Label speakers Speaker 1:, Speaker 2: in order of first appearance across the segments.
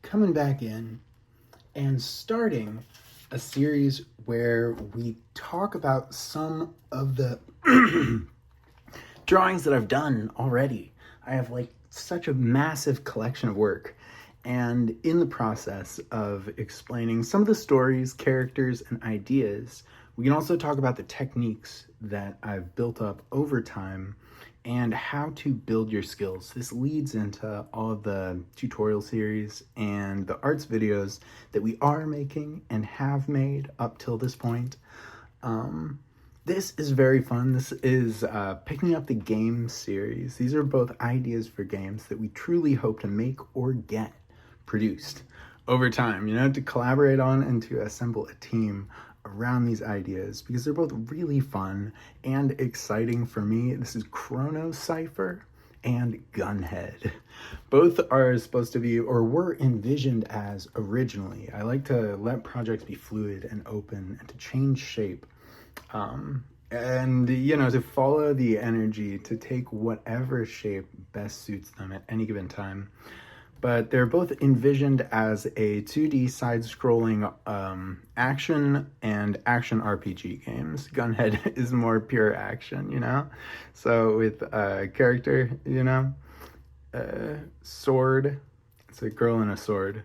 Speaker 1: coming back in and starting a series where we talk about some of the drawings that I've done already. I have like such a massive collection of work, and in the process of explaining some of the stories, characters, and ideas, we can also talk about the techniques that I've built up over time and how to build your skills. This leads into all of the tutorial series and the arts videos that we are making and have made up till this point. This is very fun. This is picking up the game series. These are both ideas for games that we truly hope to make or get produced over time, to collaborate on and to assemble a team around these ideas because they're both really fun and exciting for me. This is Chrono Cypher and Gunhead. Both are supposed to be, or were envisioned as originally. I like to let projects be fluid and open and to change shape. And to follow the energy, to take whatever shape best suits them at any given time. But they're both envisioned as a 2D side-scrolling action and action RPG games. Gunhead is more pure action, So with a character, sword, it's a girl and a sword,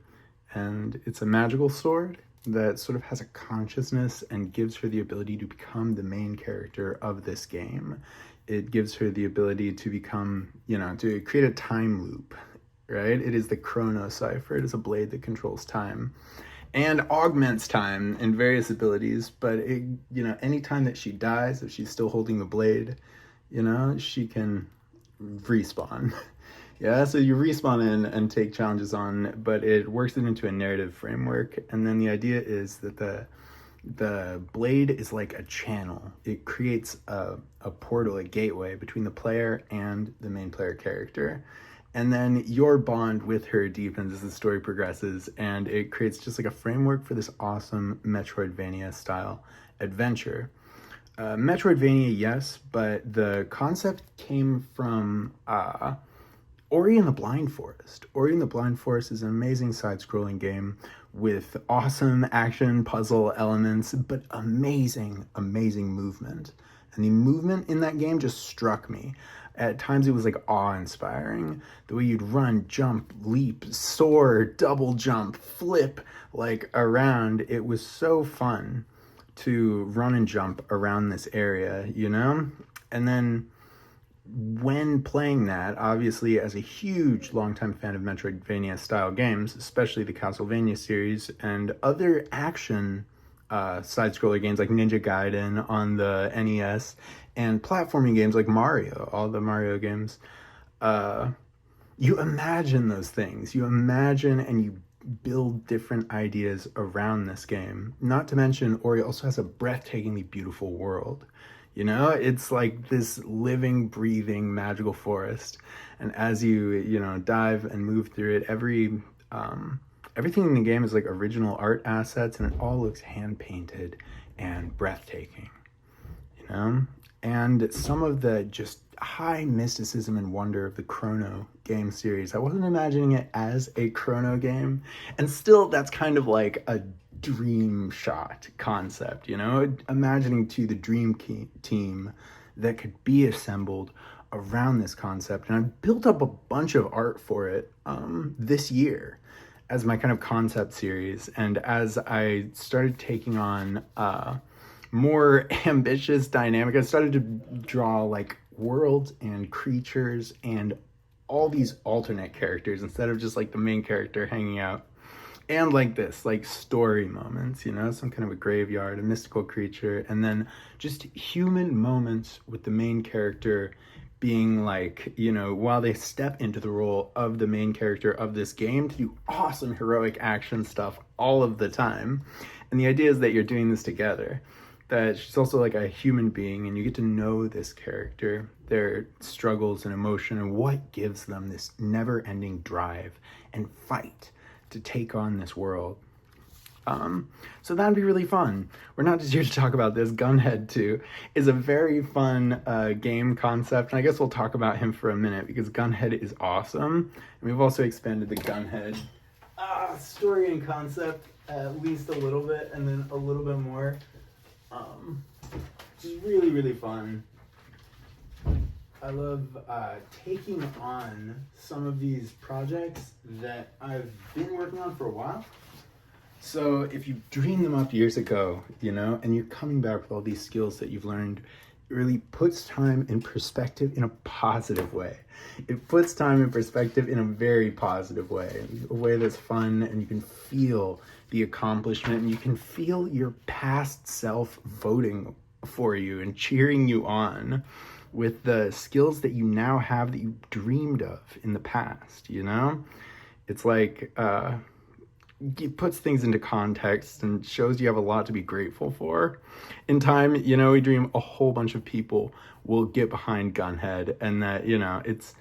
Speaker 1: and it's a magical sword that sort of has a consciousness and gives her the ability to become the main character of this game. It gives her the ability to become, to create a time loop. Right? It is the Chrono Cypher. It is a blade that controls time and augments time in various abilities. But any time that she dies, if she's still holding the blade, she can respawn. Yeah, so you respawn in and take challenges on, but it works it into a narrative framework. And then the idea is that the blade is like a channel. It creates a portal, a gateway between the player and the main player character. And then your bond with her deepens as the story progresses, and it creates just like a framework for this awesome Metroidvania style adventure. Metroidvania, yes, but the concept came from Ori and the Blind Forest. Ori and the Blind Forest is an amazing side-scrolling game with awesome action puzzle elements, but amazing movement. And the movement in that game just struck me. At times it was like awe-inspiring. The way you'd run, jump, leap, soar, double jump, flip, like around. It was so fun to run and jump around this area, And then when playing that, obviously as a huge longtime fan of Metroidvania style games, especially the Castlevania series and other action side-scroller games like Ninja Gaiden on the NES and platforming games like Mario, all the Mario games, you imagine those things. You imagine and you build different ideas around this game. Not to mention, Ori also has a breathtakingly beautiful world. It's like this living, breathing, magical forest. And as you, dive and move through it, everything in the game is like original art assets, and it all looks hand-painted and breathtaking, And some of the just high mysticism and wonder of the Chrono game series, I wasn't imagining it as a Chrono game, and still that's kind of like a dream shot concept, imagining to the dream team that could be assembled around this concept. And I built up a bunch of art for it this year as my kind of concept series. And as I started taking on more ambitious dynamic, I started to draw like worlds and creatures and all these alternate characters instead of just like the main character hanging out. And like this, like story moments, some kind of a graveyard, a mystical creature, and then just human moments with the main character being like, while they step into the role of the main character of this game to do awesome heroic action stuff all of the time. And the idea is that you're doing this together, that she's also like a human being, and you get to know this character, their struggles and emotion, and what gives them this never-ending drive and fight to take on this world. So that'd be really fun. We're not just here to talk about this. Gunhead 2 is a very fun game concept, and I guess we'll talk about him for a minute because Gunhead is awesome. And we've also expanded the Gunhead Story and concept, at least a little bit, and then a little bit more. Which is really, really fun. I love taking on some of these projects that I've been working on for a while. So if you dreamed them up years ago, you know, and you're coming back with all these skills that you've learned, it really puts time in perspective in a positive way. It puts time in perspective in a very positive way, a way that's fun, and you can feel the accomplishment, and you can feel your past self voting for you and cheering you on with the skills that you now have that you dreamed of in the past, you know? It's like, it puts things into context and shows you have a lot to be grateful for. In time, you know, we dream a whole bunch of people will get behind Gunhead, and that, you know, it's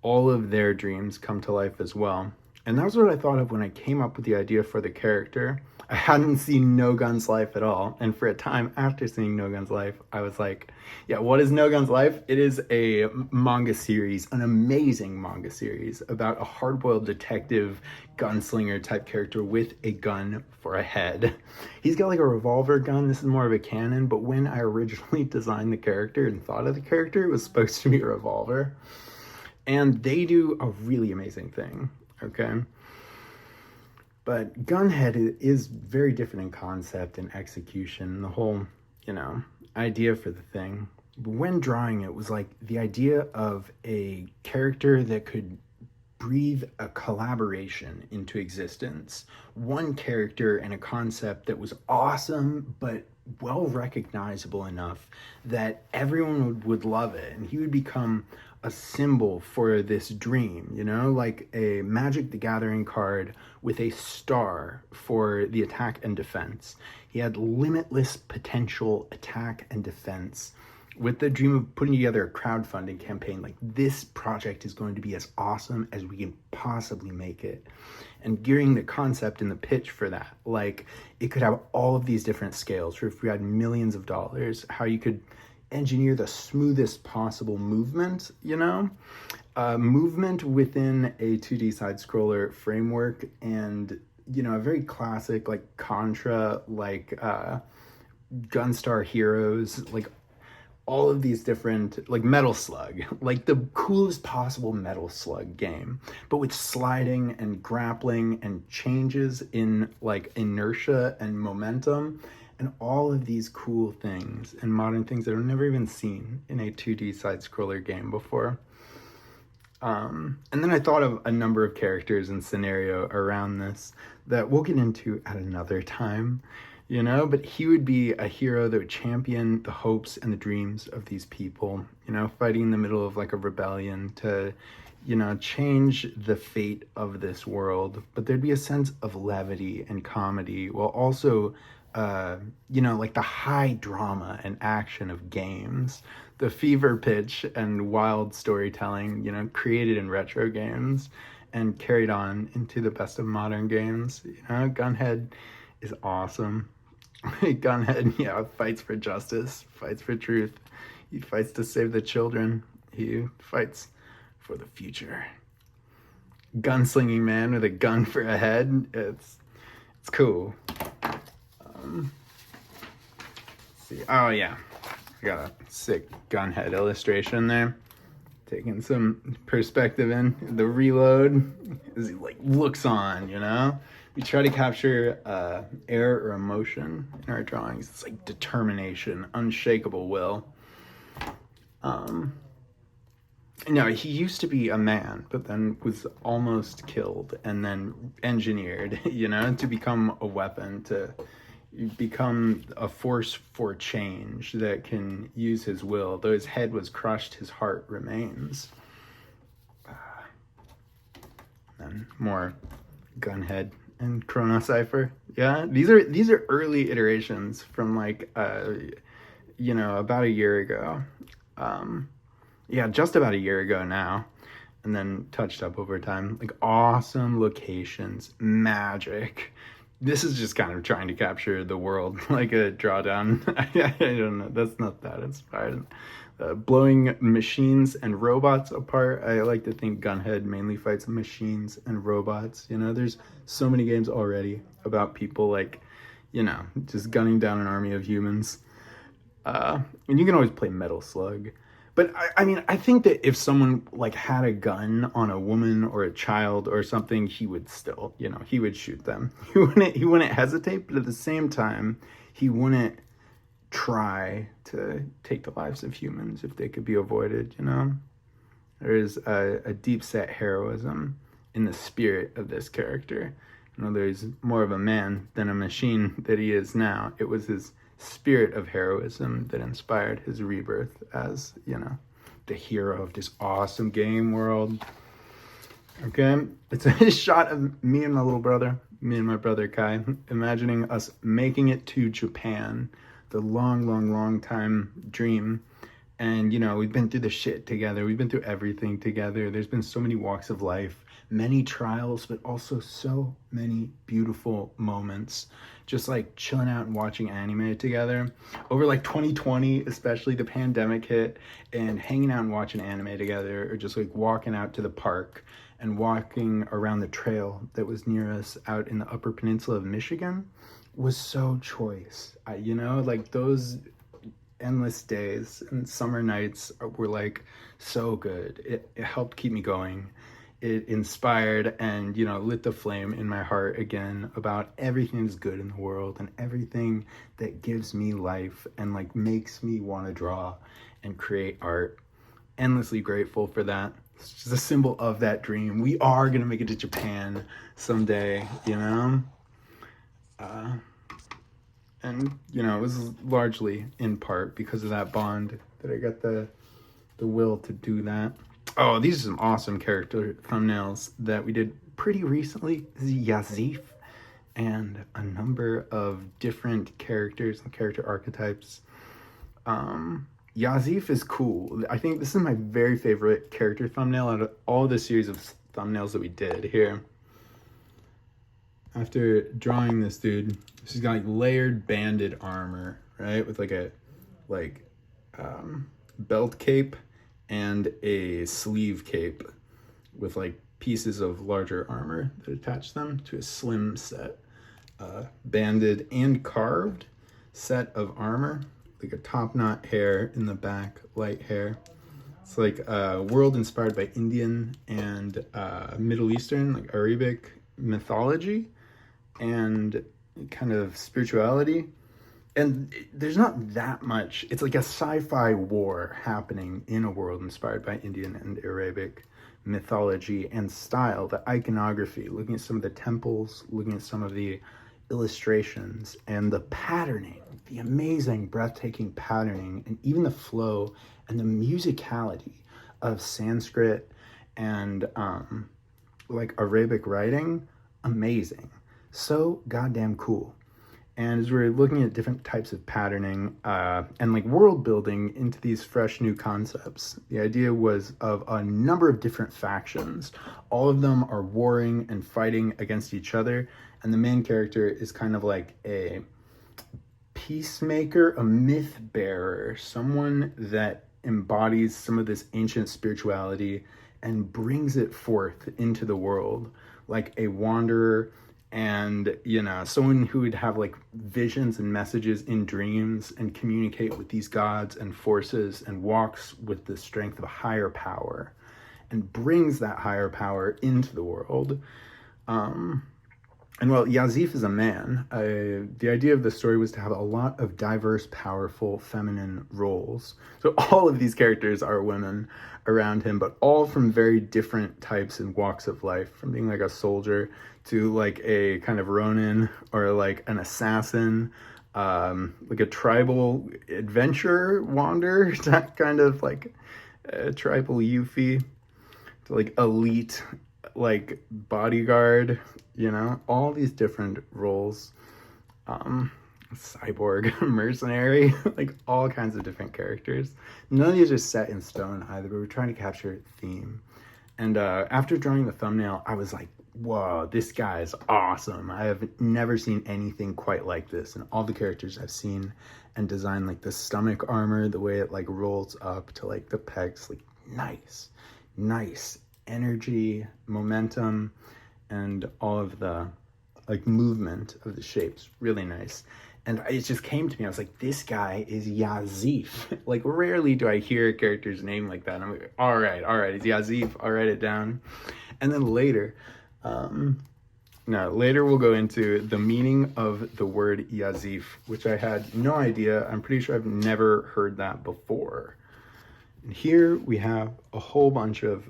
Speaker 1: all of their dreams come to life as well. And that was what I thought of when I came up with the idea for the character. I hadn't seen No Gun's life at all, and for a time after seeing No Gun's life, I was like, yeah, what is No Gun's life? It is a manga series, an amazing manga series about a hard-boiled detective gunslinger type character with a gun for a head. He's got like a revolver gun. This is more of a cannon, but when I originally designed the character and thought of the character, it was supposed to be a revolver. And they do a really amazing thing, okay? But Gunhead is very different in concept and execution, the whole, you know, idea for the thing. But when drawing it was like the idea of a character that could breathe a collaboration into existence. One character and a concept that was awesome, but well recognizable enough that everyone would love it, and he would become a symbol for this dream, you know, like a Magic the Gathering card with a star for the attack and defense. He had limitless potential attack and defense with the dream of putting together a crowdfunding campaign. Like, this project is going to be as awesome as we can possibly make it, and gearing the concept and the pitch for that. Like, it could have all of these different scales for if we had millions of dollars, how you could engineer the smoothest possible movement, you know, movement within a 2D side scroller framework, and, you know, a very classic like Contra, like Gunstar Heroes, like all of these different, like Metal Slug, like the coolest possible Metal Slug game, but with sliding and grappling and changes in like inertia and momentum, and all of these cool things and modern things that I've never even seen in a 2D side-scroller game before. And then I thought of a number of characters and scenario around this that we'll get into at another time, you know, but he would be a hero that would champion the hopes and the dreams of these people, you know, fighting in the middle of like a rebellion to, you know, change the fate of this world. But there'd be a sense of levity and comedy while also you know, like the high drama and action of games, the fever pitch and wild storytelling, you know, created in retro games and carried on into the best of modern games. You know, Gunhead is awesome. Gunhead, yeah, fights for justice, fights for truth. He fights to save the children. He fights for the future. Gunslinging man with a gun for a head. It's cool. Let's see. Oh yeah, I got a sick Gunhead illustration there. Taking some perspective in the reload as he like looks on, you know. We try to capture air or emotion in our drawings. It's like determination, unshakable will. No, he used to be a man, but then was almost killed and then engineered, you know, to become a weapon, to become a force for change that can use his will. Though his head was crushed, his heart remains. And more Gunhead and Chrono Cypher. Yeah, these are early iterations from like you know, about a year ago. Yeah, just about a year ago now, and then touched up over time. Like awesome locations, magic. This is just kind of trying to capture the world like a drawdown. I don't know. That's not that inspired. blowing machines and robots apart. I like to think Gunhead mainly fights machines and robots. You know, there's so many games already about people like, you know, just gunning down an army of humans. And you can always play Metal Slug. But I mean, I think that if someone like had a gun on a woman or a child or something, he would still, you know, he would shoot them. He wouldn't hesitate, but at the same time, he wouldn't try to take the lives of humans if they could be avoided, you know? There is a deep set heroism in the spirit of this character. You know, there's more of a man than a machine that he is now. It was his spirit of heroism that inspired his rebirth as, you know, the hero of this awesome game world. Okay, it's a shot of me and my brother Kai, imagining us making it to Japan, the long time dream. And, you know, we've been through the shit together. We've been through everything together. There's been so many walks of life, many trials, but also so many beautiful moments. Just like chilling out and watching anime together. Over like 2020, especially, the pandemic hit, and hanging out and watching anime together, or just like walking out to the park and walking around the trail that was near us out in the Upper Peninsula of Michigan was so choice. You know, like those endless days and summer nights were like so good. It helped keep me going. It inspired and, you know, lit the flame in my heart again about everything that's good in the world and everything that gives me life and like makes me want to draw and create art. Endlessly grateful for that. It's just a symbol of that dream. We are gonna make it to Japan someday, you know? And, you know, it was largely in part because of that bond that I got the will to do that. Oh, these are some awesome character thumbnails that we did pretty recently. This is Yazif and a number of different characters and character archetypes. Yazif is cool. I think this is my very favorite character thumbnail out of all the series of thumbnails that we did here. After drawing this dude, she's got like layered banded armor, right? With like a belt cape and a sleeve cape with like pieces of larger armor that attach them to a slim set. Banded and carved set of armor, like a top knot hair in the back, light hair. It's like a world inspired by Indian and Middle Eastern, like Arabic mythology and kind of spirituality. And there's not that much. It's like a sci-fi war happening in a world inspired by Indian and Arabic mythology and style. The iconography, looking at some of the temples, looking at some of the illustrations and the patterning, the amazing, breathtaking patterning, and even the flow and the musicality of Sanskrit and like Arabic writing, amazing. So goddamn cool. And as we're looking at different types of patterning and like world building into these fresh new concepts, the idea was of a number of different factions. All of them are warring and fighting against each other. And the main character is kind of like a peacemaker, a myth bearer, someone that embodies some of this ancient spirituality and brings it forth into the world, like a wanderer. And, you know, someone who would have like visions and messages in dreams and communicate with these gods and forces and walks with the strength of a higher power and brings that higher power into the world. And well, Yazif is a man. The idea of the story was to have a lot of diverse, powerful, feminine roles. So all of these characters are women around him, but all from very different types and walks of life, from being like a soldier to like a kind of Ronin or like an assassin, like a tribal adventurer wanderer, that kind of like tribal Yuffie, to like elite, like bodyguard, you know, all these different roles, cyborg, mercenary, like all kinds of different characters. None of these are set in stone either, but we're trying to capture theme. And after drawing the thumbnail, I was like whoa, this guy is awesome. I have never seen anything quite like this. And all the characters I've seen and designed, like the stomach armor, the way it like rolls up to like the pecs, like nice energy, momentum, and all of the like movement of the shapes, really nice. And it just came to me, I was like, this guy is Yazif. Like, rarely do I hear a character's name like that. And I'm like, all right, it's Yazif, I'll write it down. And then later, later we'll go into the meaning of the word Yazif, which I had no idea. I'm pretty sure I've never heard that before. And here we have a whole bunch of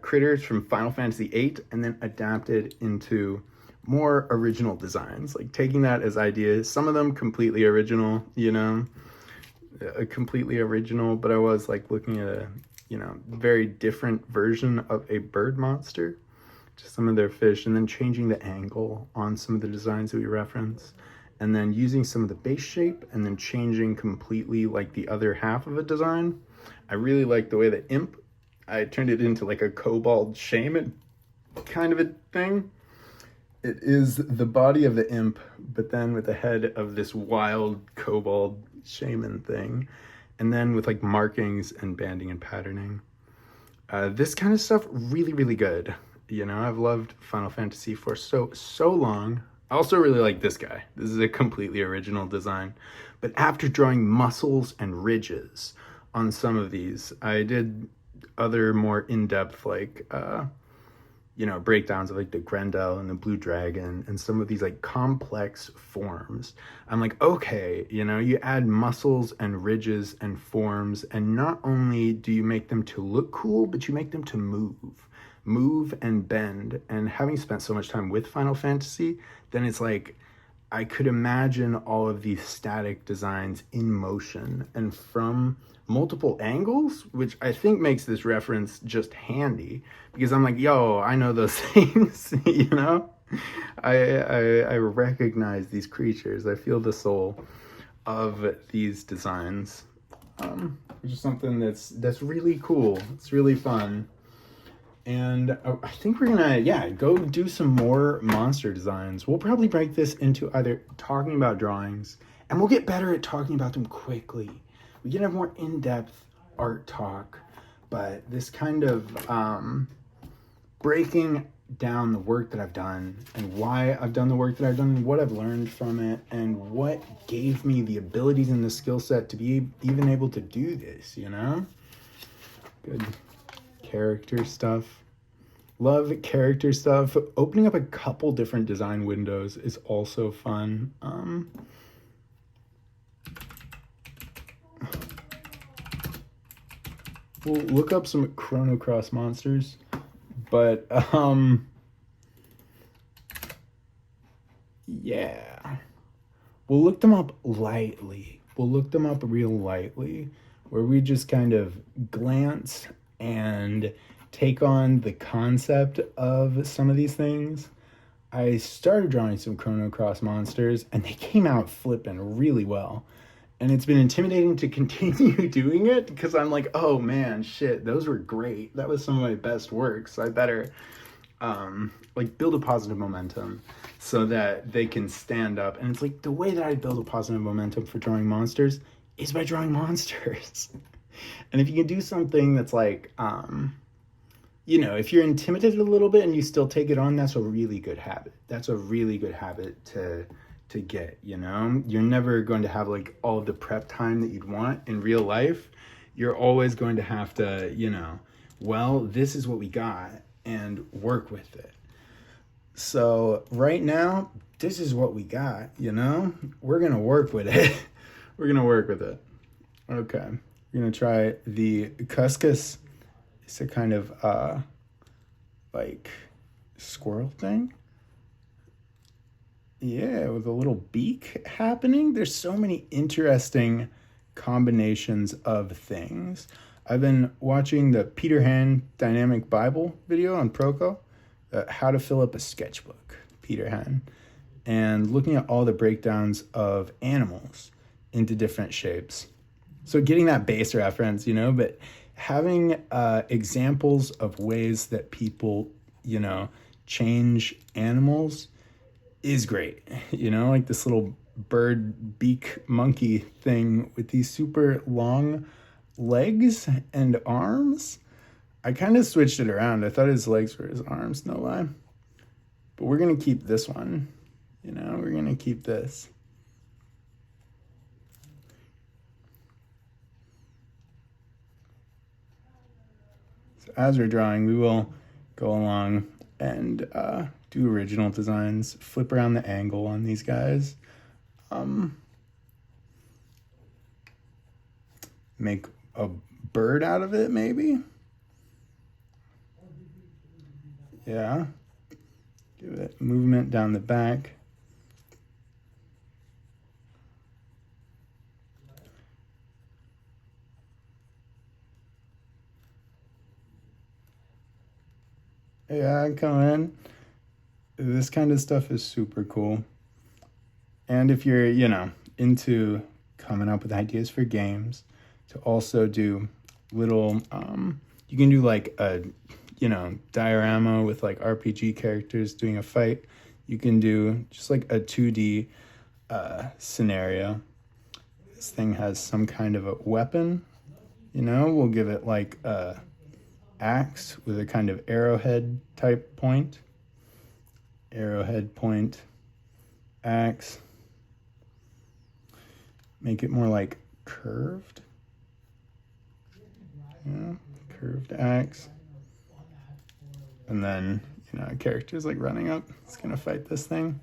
Speaker 1: critters from Final Fantasy VIII, and then adapted into more original designs, like taking that as ideas, some of them completely original, completely original, but I was like looking at a, very different version of a bird monster, just some of their fish, and then changing the angle on some of the designs that we reference, and then using some of the base shape, and then changing completely like the other half of a design. I really like the way that Imp, I turned it into like a kobold shaman kind of a thing. It is the body of the Imp, but then with the head of this wild kobold shaman thing. And then with like markings and banding and patterning. This kind of stuff, really, really good. I've loved Final Fantasy for so long. I also really like this guy. This is a completely original design. But after drawing muscles and ridges on some of these, I did other more in-depth, like, breakdowns of like the Grendel and the Blue Dragon and some of these like complex forms. I'm like, okay, you add muscles and ridges and forms, and not only do you make them to look cool, but you make them to move and bend. And having spent so much time with Final Fantasy, then it's like, I could imagine all of these static designs in motion and from multiple angles, which I think makes this reference just handy, because I'm like, yo, I know those things, I recognize these creatures. I feel the soul of these designs, which is something that's really cool. It's really fun. And I think we're gonna, go do some more monster designs. We'll probably break this into either talking about drawings, and we'll get better at talking about them quickly. We can have more in-depth art talk, but this kind of breaking down the work that I've done and why I've done the work that I've done, and what I've learned from it, and what gave me the abilities and the skill set to be even able to do this, Good character stuff. Love character stuff. Opening up a couple different design windows is also fun. We'll look up some Chrono Cross monsters, but we'll look them up lightly. We'll look them up real lightly, where we just kind of glance and take on the concept of some of these things. I started drawing some Chrono Cross monsters, and they came out flipping really well. And it's been intimidating to continue doing it, because I'm like, oh man, shit, those were great. That was some of my best work. So I better build a positive momentum so that they can stand up. And it's like, the way that I build a positive momentum for drawing monsters is by drawing monsters. And if you can do something that's like, if you're intimidated a little bit and you still take it on, that's a really good habit. That's a really good habit to get, You're never going to have like all of the prep time that you'd want in real life. You're always going to have to, this is what we got, and work with it. So right now, this is what we got, We're going to work with it. We're going to work with it. Okay. We're going to try the Cuscus. It's a kind of squirrel thing. Yeah, with a little beak happening. There's so many interesting combinations of things. I've been watching the Peter Han Dynamic Bible video on Proco, how to fill up a sketchbook, Peter Han, and looking at all the breakdowns of animals into different shapes. So getting that base reference, but having examples of ways that people, change animals is great. You know, like this little bird beak monkey thing with these super long legs and arms. I kind of switched it around. I thought his legs were his arms, no lie. But we're going to keep this one. You know, we're going to keep this. So as we're drawing, we will go along and do original designs, flip around the angle on these guys. Make a bird out of it, maybe? Yeah. Give it movement down the back. Yeah, come in. This kind of stuff is super cool. And if you're, you know, into coming up with ideas for games, to also do little, you can do like a, you know, diorama with like RPG characters doing a fight. You can do just like a 2D scenario. This thing has some kind of a weapon, you know, we'll give it like a axe with a kind of arrowhead type point. Arrowhead point, axe. Make it more like curved. Yeah, curved axe. And then, you know, a character's like running up. It's gonna fight this thing.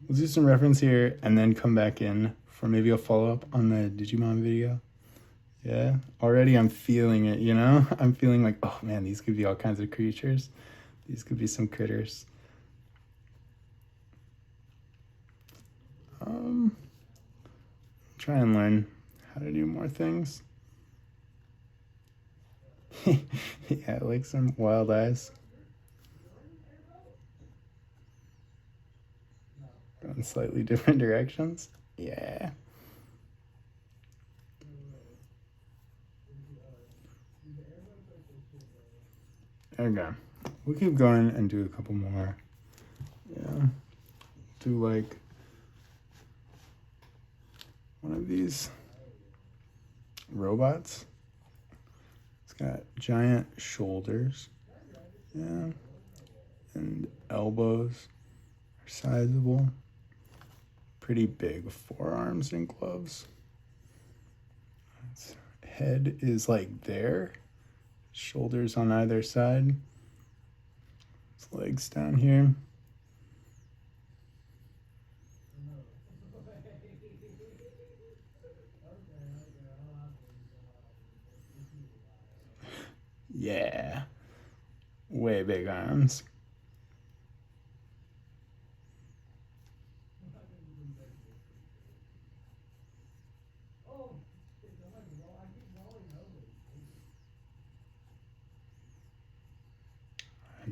Speaker 1: We'll do some reference here and then come back in for maybe a follow-up on the Digimon video. Yeah, already I'm feeling it, you know? I'm feeling like, oh man, these could be all kinds of creatures. These could be some critters. Try and learn how to do more things. Yeah, like some wild eyes. Going slightly different directions. Yeah. There we go. We'll keep going and do a couple more. Yeah. Do like one of these robots. It's got giant shoulders. Yeah. And elbows are sizable. Pretty big forearms and gloves. Its head is like there. Shoulders on either side. Its legs down here. Yeah. Way big arms.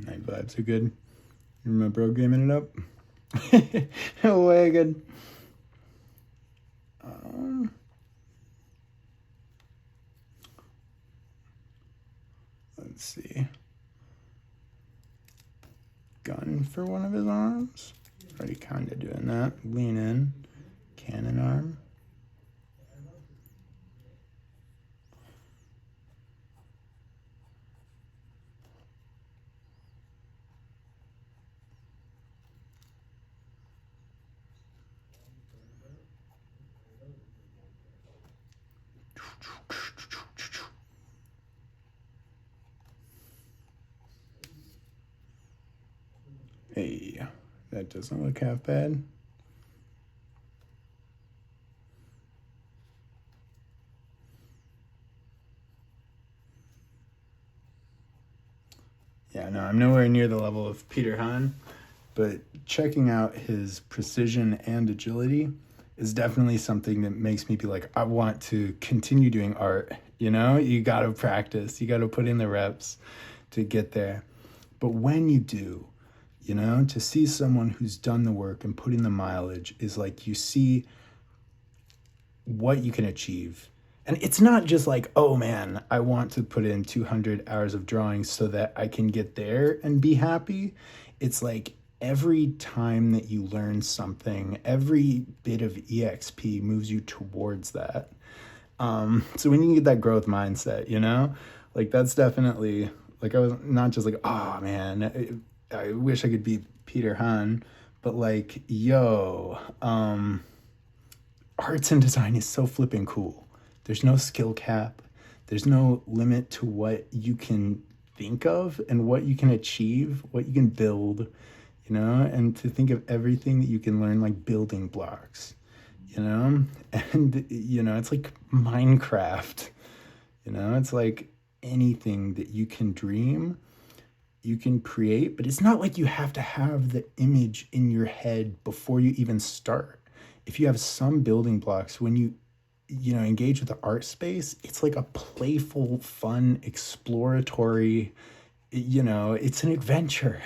Speaker 1: Night vibes are good. You remember bro gaming it up? Way good. Let's see. Gun for one of his arms. Already kind of doing that. Lean in. Cannon arm. Hey, that doesn't look half bad. Yeah, no, I'm nowhere near the level of Peter Han, but checking out his precision and agility is definitely something that makes me be like, I want to continue doing art. You know, you got to practice, you got to put in the reps to get there. But when you do, You know, to see someone who's done the work and put in the mileage is like you see what you can achieve. And it's not just like, oh man, I want to put in 200 hours of drawing so that I can get there and be happy. It's like every time that you learn something, every bit of EXP moves you towards that. So when you get that growth mindset, you know, like that's definitely like I was not just like, oh man, I wish I could be Peter Han, but like, yo, arts and design is so flipping cool. There's no skill cap. There's no limit to what you can think of and what you can achieve, what you can build, you know, and to think of everything that you can learn like building blocks, you know, and, you know, it's like Minecraft, you know, it's like anything that you can dream, you can create, but it's not like you have to have the image in your head before you even start. If you have some building blocks, when you know, engage with the art space, it's like a playful, fun, exploratory, you know, it's an adventure.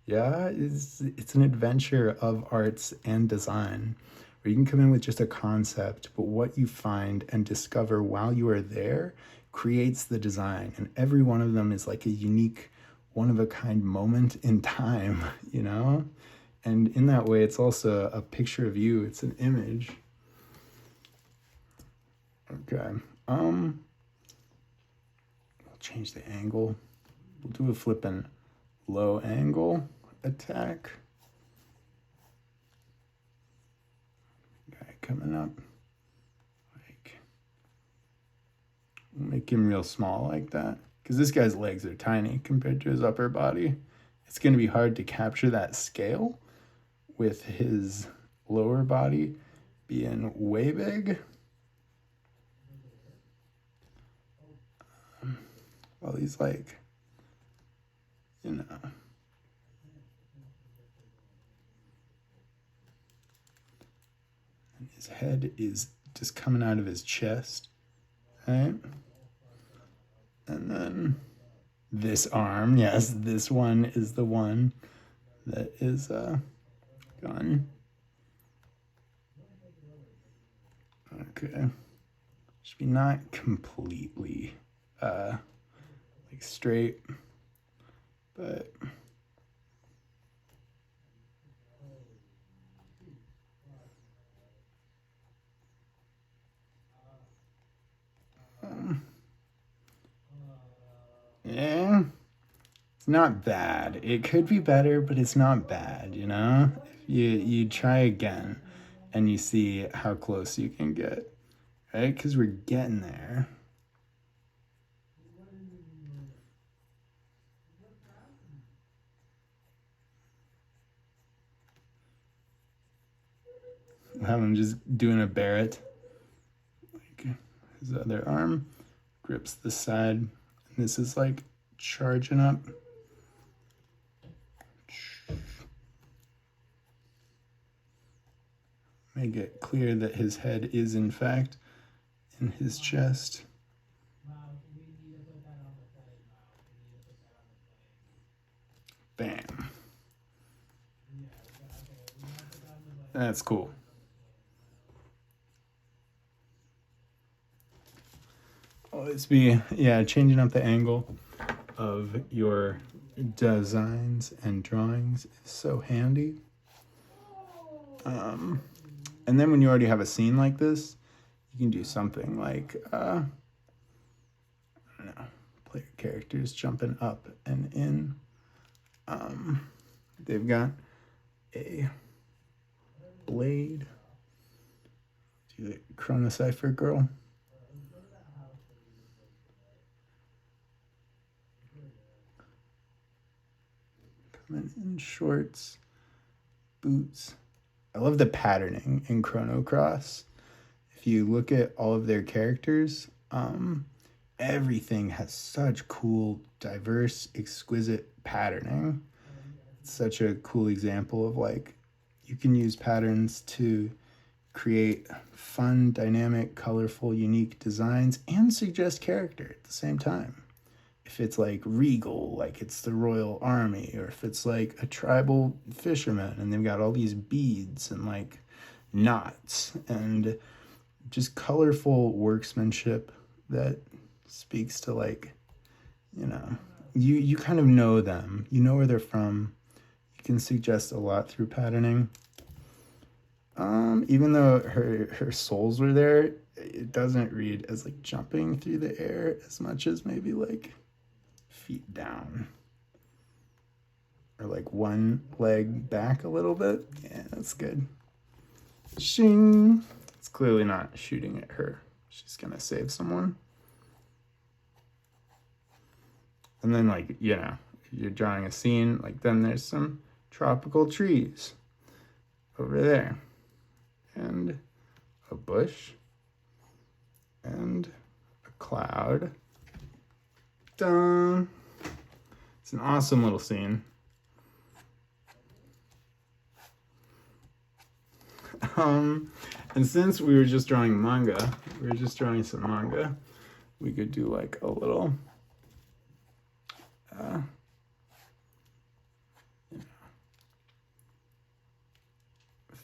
Speaker 1: Yeah, it's an adventure of arts and design where you can come in with just a concept, but what you find and discover while you are there creates the design. And every one of them is like a unique, one of a kind moment in time, you know? And in that way, it's also a picture of you, it's an image. Okay. We'll change the angle. We'll do a flipping low angle attack. Guy coming up. Like, we'll make him real small like that. Because this guy's legs are tiny compared to his upper body. It's going to be hard to capture that scale with his lower body being way big. Well, he's like, you know, and his head is just coming out of his chest, right? And then this arm, yes, this one is the one that is gone. Okay. Should be not completely like straight, but yeah, it's not bad. It could be better, but it's not bad, you know? If you try again and you see how close you can get, right? Because we're getting there. Have him just doing a Barrett. Like his other arm grips the side. And this is like charging up. Make it clear that his head is in fact in his chest. Bam. That's cool. Always be, yeah, changing up the angle of your designs and drawings is so handy. And then when you already have a scene like this, you can do something like, I don't know, player characters jumping up and in. They've got a blade. Do the Chrono Cypher girl. Coming in shorts, boots. I love the patterning in Chrono Cross. If you look at all of their characters, everything has such cool, diverse, exquisite patterning. It's such a cool example of like, you can use patterns to create fun, dynamic, colorful, unique designs and suggest character at the same time. if it's like regal, like it's the royal army, or if it's like a tribal fisherman and they've got all these beads and like knots and just colorful workmanship that speaks to like, you know, you kind of know them, you know where they're from. You can suggest a lot through patterning. Even though her soles were there, it doesn't read as like jumping through the air as much as maybe like feet down or like one leg back a little bit. Yeah, that's good. Shing. It's clearly not shooting at her. She's gonna save someone. And then like, you know, you're drawing a scene, like then there's some tropical trees over there and a bush and a cloud. Dun. It's an awesome little scene. And since we were just drawing manga, some manga, we could do like a little you know,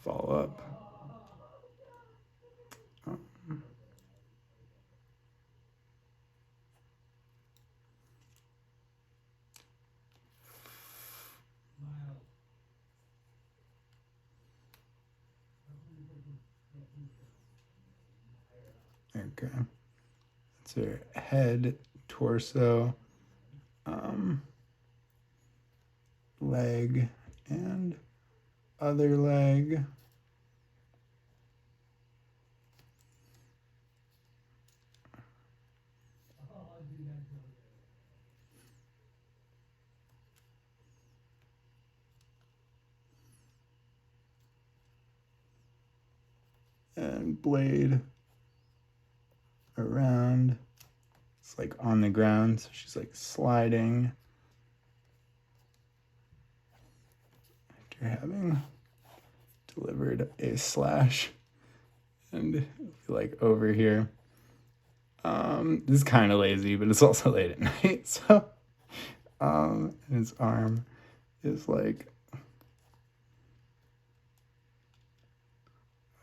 Speaker 1: follow up. Okay, that's her head, torso, leg, and other leg. And blade around. It's like on the ground, so she's like sliding after having delivered a slash. And like over here. This is kind of lazy, but it's also late at night, so his arm is like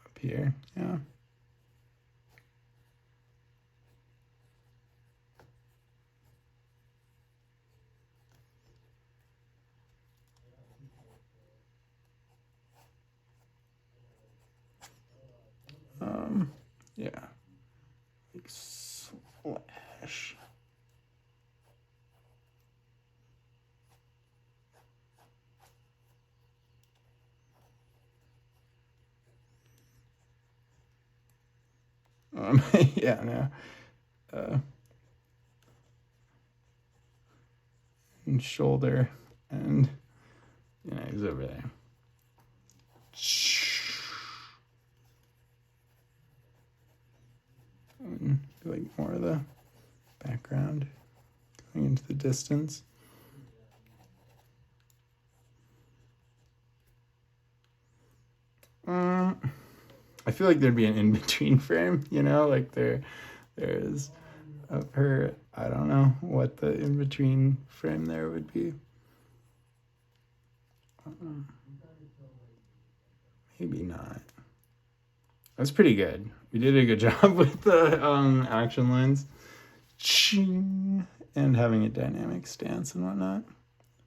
Speaker 1: up here, yeah. Yeah, like slash. Yeah, no. And shoulder, and you know, he's over there. And like more of the background going into the distance. I feel like there'd be an in-between frame, you know, like there's of her. I don't know what the in-between frame there would be. Maybe not. That's pretty good. We did a good job with the action lines. Ching, and having a dynamic stance and whatnot.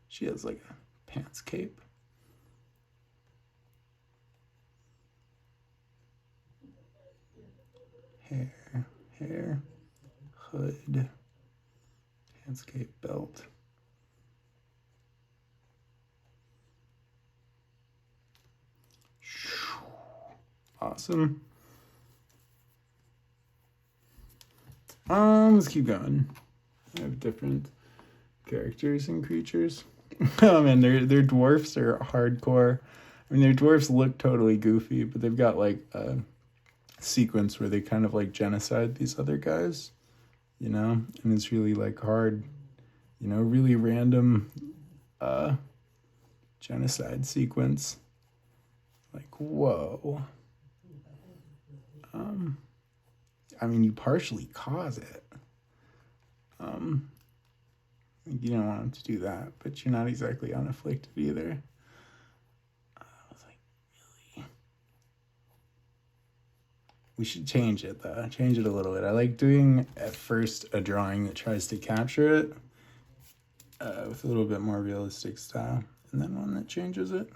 Speaker 1: She has like a pants cape. Hair, hood, pants cape, belt. Awesome. Let's keep going. I have different characters and creatures. Oh man, their dwarfs are hardcore. I mean, their dwarfs look totally goofy, but they've got like a sequence where they kind of like genocide these other guys, you know, and it's really like hard, you know, really random genocide sequence. Like, whoa. I mean, you partially cause it. You don't want him to do that, but you're not exactly unafflicted either. I was like, really? We should change it though. Change it a little bit. I like doing at first a drawing that tries to capture it with a little bit more realistic style, and then one that changes it.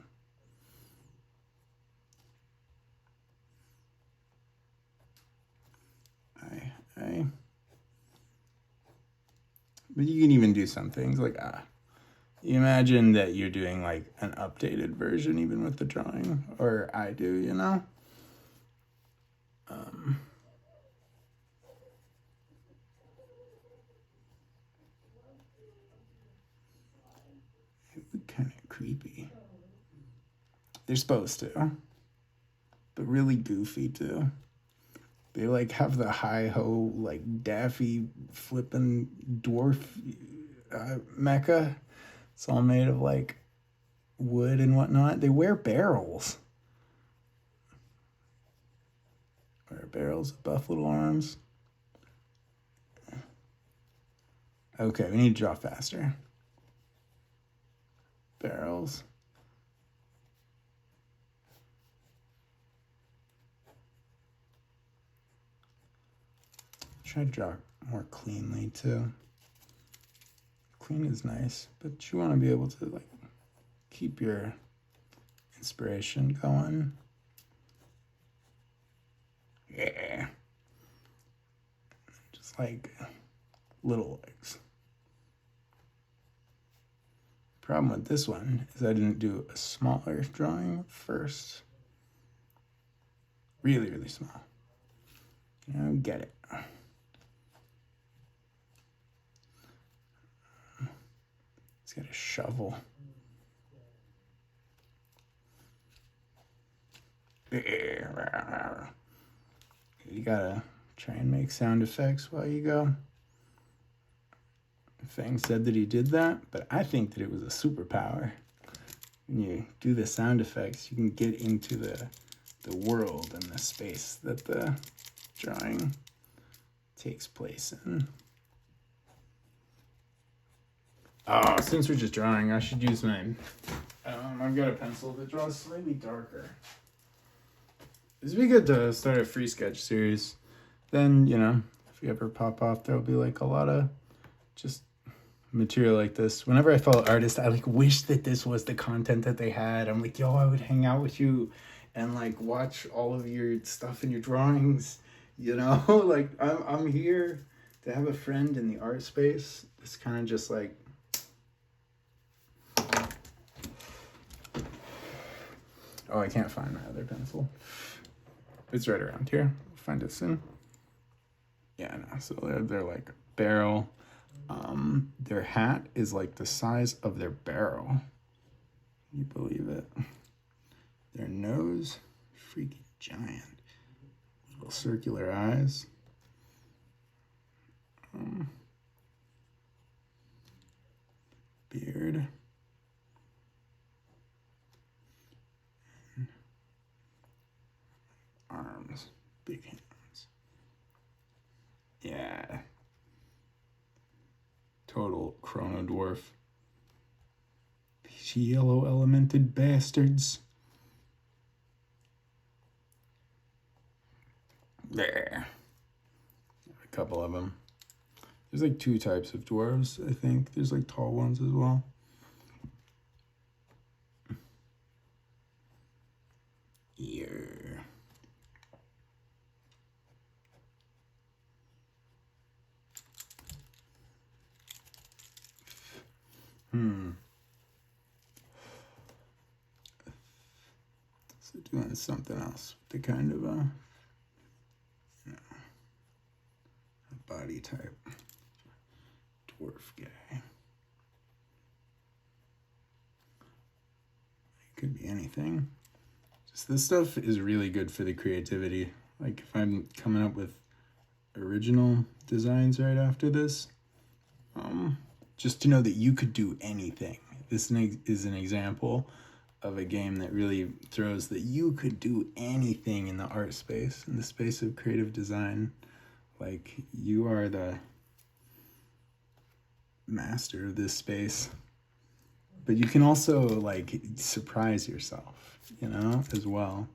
Speaker 1: But you can even do some things like, you imagine that you're doing like an updated version even with the drawing, or I do, you know? It look kind of creepy. They're supposed to, but really goofy too. They like have the hi ho like Daffy flipping dwarf mecha. It's all made of like wood and whatnot. They wear barrels. Wear barrels with buff little arms. Okay, we need to draw faster. Barrels. Try to draw more cleanly too. Clean is nice, but you want to be able to like keep your inspiration going. Yeah. Just like little legs. Problem with this one is I didn't do a smaller drawing first. Really, really small. You know, get it. He's got a shovel. You gotta try and make sound effects while you go. Fang said that he did that, but I think that it was a superpower. When you do the sound effects, you can get into the world and the space that the drawing takes place in. Oh, since we're just drawing, I should use my... I've got a pencil that draws slightly darker. This would be good to start a free sketch series. Then, you know, if you ever pop off, there'll be like a lot of just material like this. Whenever I follow artists, I like wish that this was the content that they had. I'm like, yo, I would hang out with you and like watch all of your stuff in your drawings, you know? Like I'm here to have a friend in the art space. It's kind of just like, oh, I can't find my other pencil. It's right around here. I'll find it soon. Yeah, no, so they're like barrel. Their hat is like the size of their barrel. Can you believe it? Their nose, freaking giant. Little circular eyes. Beard. Arms, big hands. Yeah. Total chrono dwarf. These yellow elemented bastards. There. A couple of them. There's like two types of dwarves, I think. There's like tall ones as well. Ear. So doing something else with the kind of a body type dwarf guy. It could be anything. Just this stuff is really good for the creativity. Like if I'm coming up with original designs right after this, just to know that you could do anything. This is an example of a game that really throws that you could do anything in the art space, in the space of creative design. Like you are the master of this space. But you can also like surprise yourself, you know, as well.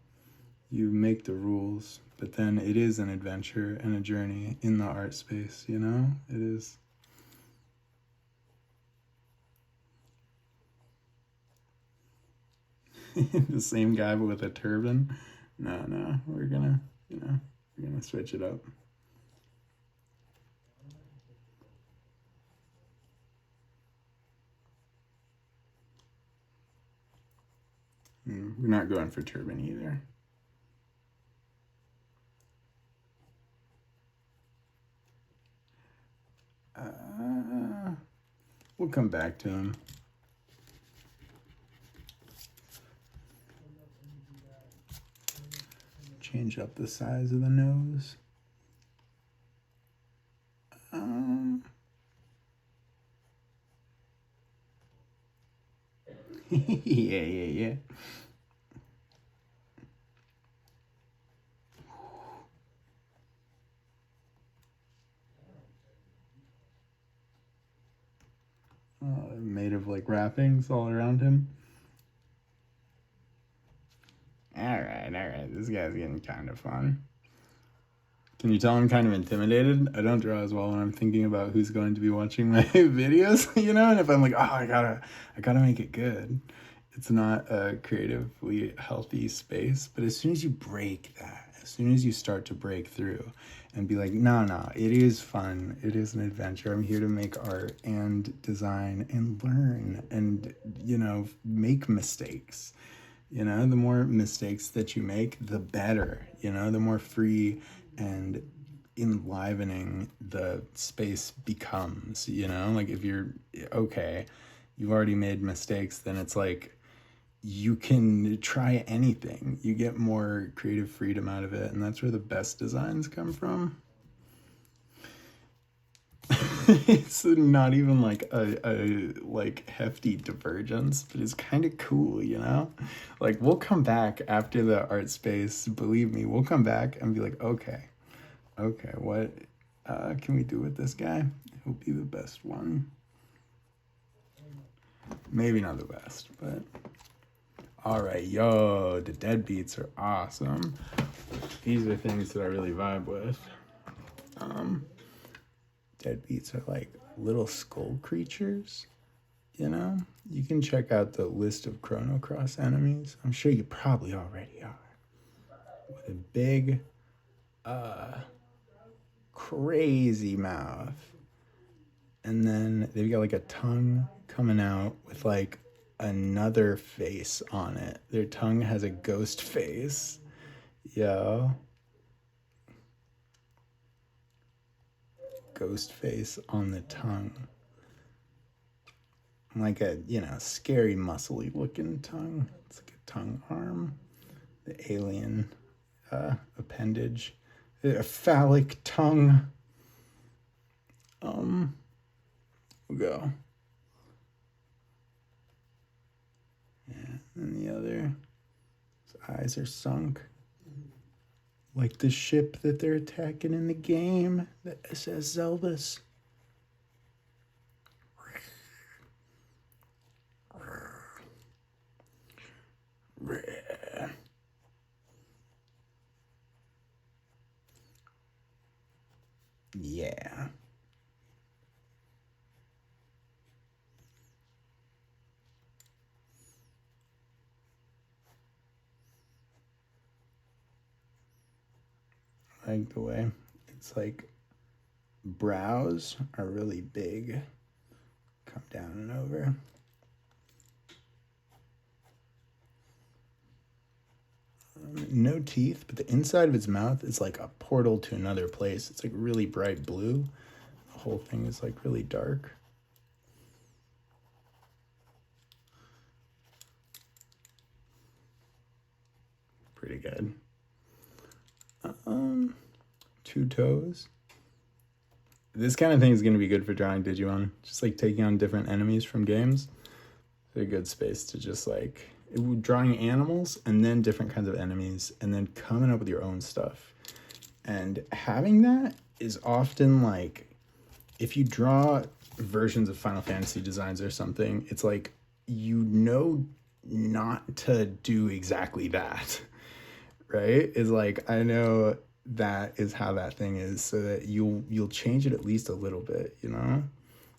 Speaker 1: You make the rules, but then it is an adventure and a journey in the art space, you know? It is. The same guy but with a turban. No, we're gonna, we're gonna switch it up. We're not going for turban either. We'll come back to him. Change up the size of the nose. Yeah. Made of like wrappings all around him. All right. This guy's getting kind of fun. Can you tell I'm kind of intimidated? I don't draw as well when I'm thinking about who's going to be watching my videos, you know? And if I'm like, oh, I gotta make it good. It's not a creatively healthy space. But as soon as you break that, as soon as you start to break through and be like, no, it is fun. It is an adventure. I'm here to make art and design and learn and, make mistakes. The more mistakes that you make, the better, the more free and enlivening the space becomes, like if you're okay, you've already made mistakes, then it's like you can try anything. You get more creative freedom out of it, and that's where the best designs come from. It's not even like a like hefty divergence, but it's kind of cool, like we'll come back after the art space, believe me, we'll come back and be like, okay, what can we do with this guy? He'll be the best one. Maybe not the best, but all right. Yo, the deadbeats are awesome. These are things that I really vibe with. Deadbeats are like little skull creatures, You can check out the list of Chrono Cross enemies. I'm sure you probably already are. With a big, crazy mouth. And then they've got like a tongue coming out with like another face on it. Their tongue has a ghost face. Yo. Ghost face on the tongue. Like a, scary, muscly looking tongue. It's like a tongue arm. The alien appendage. A phallic tongue. We'll go. Yeah, and the other, his eyes are sunk. Like the ship that they're attacking in the game, the SS Zeldas. Yeah. I like the way it's like brows are really big, come down and over. No teeth, but the inside of its mouth is like a portal to another place. It's like really bright blue. The whole thing is like really dark. Pretty good. Two toes. This kind of thing is going to be good for drawing Digimon. Just like taking on different enemies from games. It's a good space to just like drawing animals and then different kinds of enemies and then coming up with your own stuff. And having that is often like, if you draw versions of Final Fantasy designs or something, it's like you know not to do exactly that, right? Is like I know that is how that thing is, so that you'll change it at least a little bit, you know?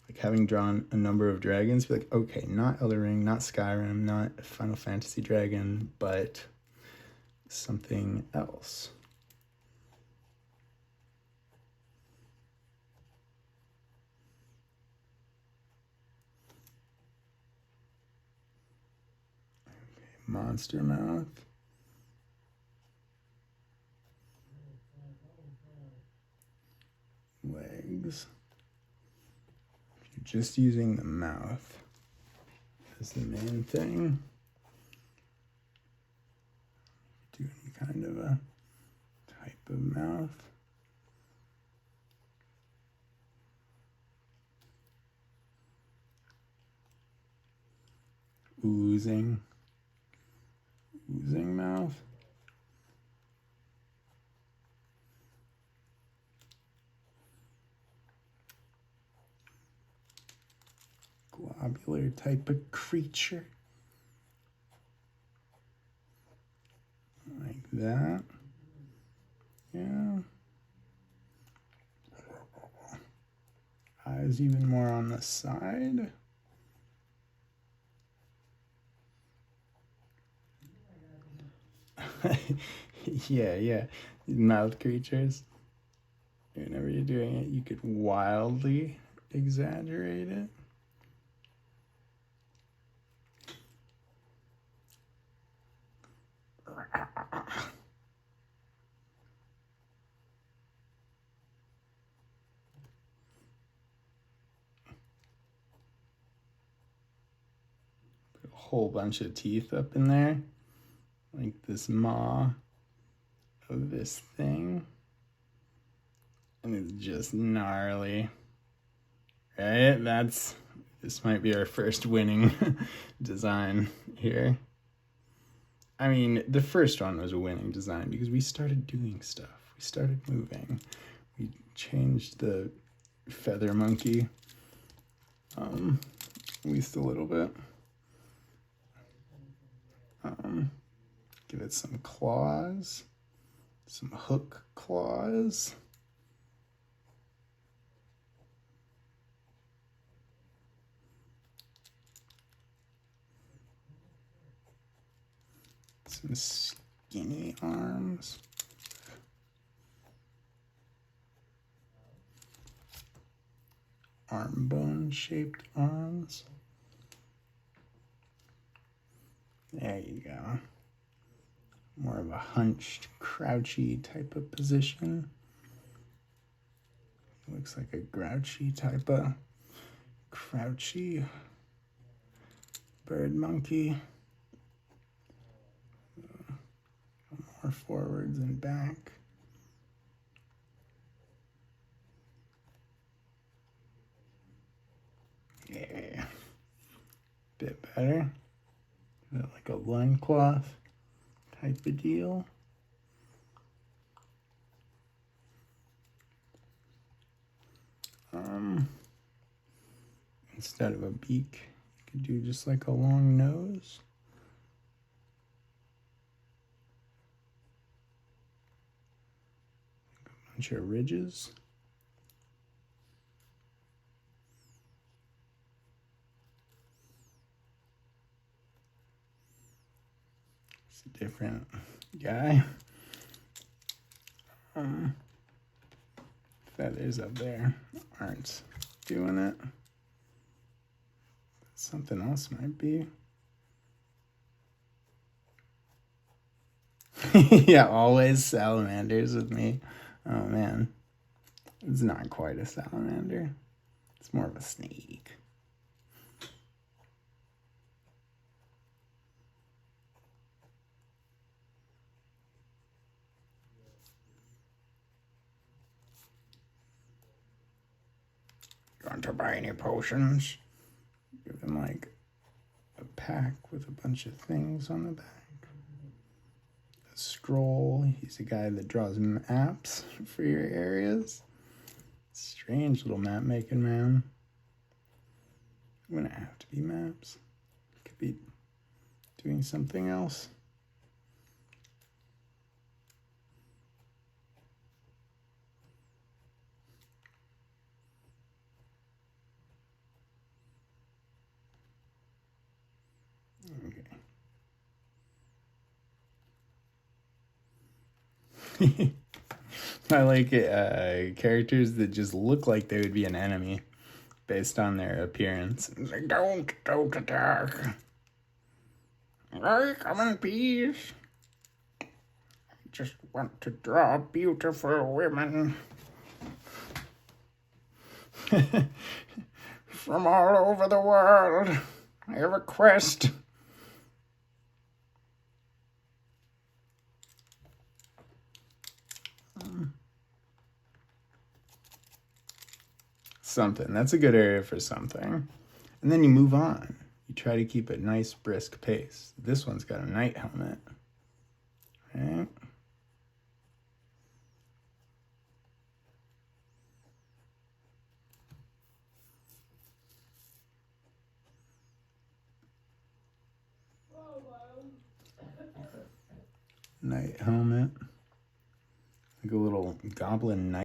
Speaker 1: Like having drawn a number of dragons, be like, okay, not Elden Ring, not Skyrim, not Final Fantasy Dragon, but something else. Monster mouth. Legs. If you're just using the mouth as the main thing, do any kind of a type of mouth. Oozing mouth. Globular type of creature. Like that. Yeah. Eyes even more on the side. yeah. Mouth creatures. Whenever you're doing it, you could wildly exaggerate it. Put a whole bunch of teeth up in there, like this maw of this thing. And it's just gnarly. Right? This might be our first winning design here. I mean, the first one was a winning design because we started doing stuff. We started moving. We changed the feather monkey at least a little bit. Give it some claws, some hook claws. Some skinny arms. Arm bone shaped arms. There you go. More of a hunched, crouchy type of position. Looks like a grouchy type of crouchy bird monkey. More forwards and back. Yeah. Bit better. Like a loincloth type of deal. Instead of a beak, you could do just like a long nose. A bunch of ridges. It's a different guy. Feathers up there aren't doing it. Something else might be. Yeah, always salamanders with me. Oh man, it's not quite a salamander. It's more of a snake. You want to buy any potions? Give him like a pack with a bunch of things on the back. A scroll. He's a guy that draws maps for your areas. Strange little map making man. wouldn't have to be maps. It could be doing something else. Okay. I like characters that just look like they would be an enemy based on their appearance. It's like, don't attack. I come in peace. I just want to draw beautiful women from all over the world. I have a quest. Something. That's a good area for something. And then you move on. You try to keep a nice brisk pace. This one's got a knight helmet. Right? Knight helmet. Like a little goblin knight.